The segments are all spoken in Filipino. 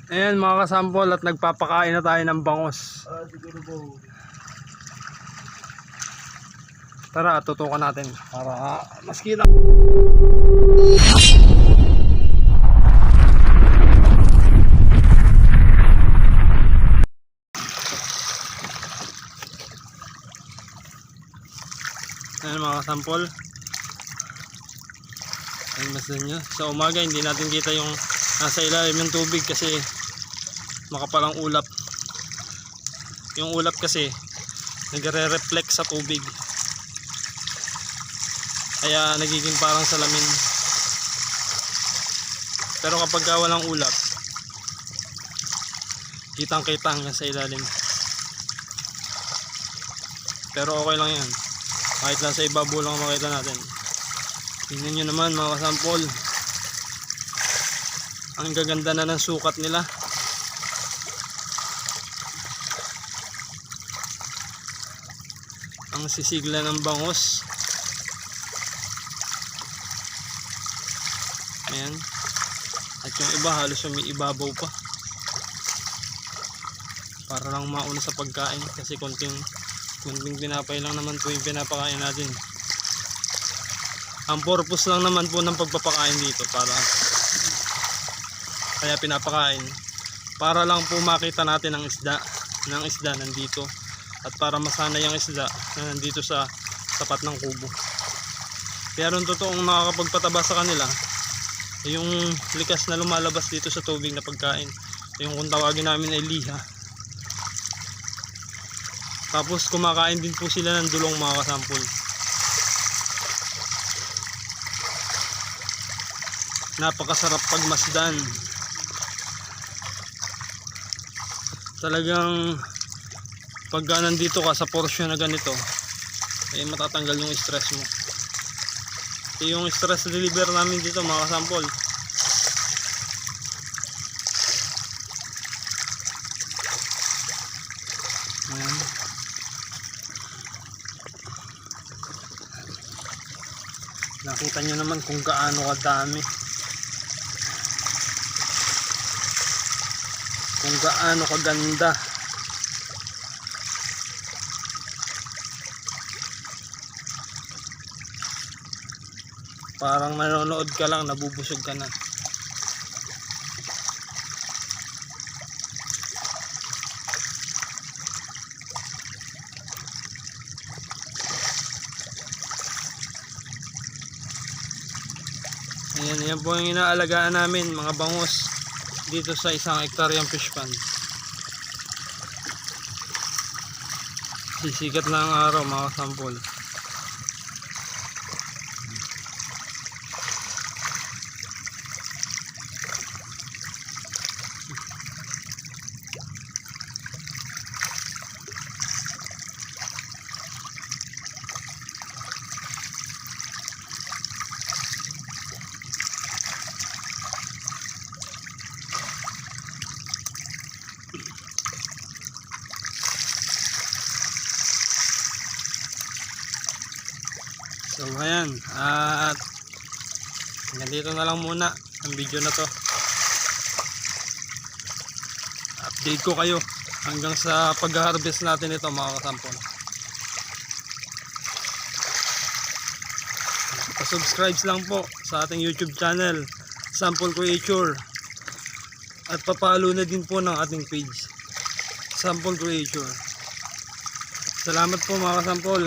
Ayan mga kasampol, at nagpapakain na tayo ng bangos. Tara, tutukan natin para mas kita. Ayan mga kasampol, ayan masdan nyo. Sa umaga hindi natin kita yung nasa ilalim ng tubig kasi makapalang ulap. Yung ulap kasi nagre-reflect sa tubig, kaya nagiging parang salamin. Pero kapag walang ulap, kitang kita hanggang sa ilalim. Pero okay lang yan, kahit lang sa ibabaw lang makita natin. Tingnan nyo naman mga kasampol, ang gaganda na ng sukat nila. Ang sisigla ng bangos. Ayan. At yung iba halos umiibabaw pa, para lang mauna sa pagkain, kasi konting tinapay lang naman po yung pinapakain natin. Ang purpose lang naman po ng pagpapakain dito, kaya pinapakain para lang po makita natin ang isda nandito, at para masanay ang isda na nandito sa tapat ng kubo. Kaya rin totoong nakakapagpataba sa kanila yung likas na lumalabas dito sa tubig na pagkain, yung kung tawagin namin ay liha. Tapos kumakain din po sila ng dulong mga kasampol. Napakasarap pagmasdan. Talagang pag nandito ka sa portion na ganito, eh matatanggal yung stress mo. Ito yung stress reliever namin dito mga kasampol. Ayan. Nakita nyo naman kung gaano kadami, kung gaano kaganda. Parang nanonood ka lang, nabubusog ka na. Ayan, yan po yung inaalagaan namin mga bangos dito sa 1 hektaryang fish pond. Sisikat lang ang araw mga kasampol. So ayan, at ganito na lang muna ang video na to. Update ko kayo hanggang sa pag-harvest natin ito mga kasampol. Pa-subscribe lang po sa ating YouTube channel, Sample Creature, at papalo na din po ng ating page, Sample Creature. Salamat po mga kasampol.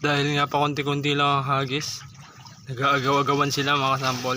Dahil nga pa konti-konti lang ang hagis, nag-aagaw-agawan sila mga kasampol.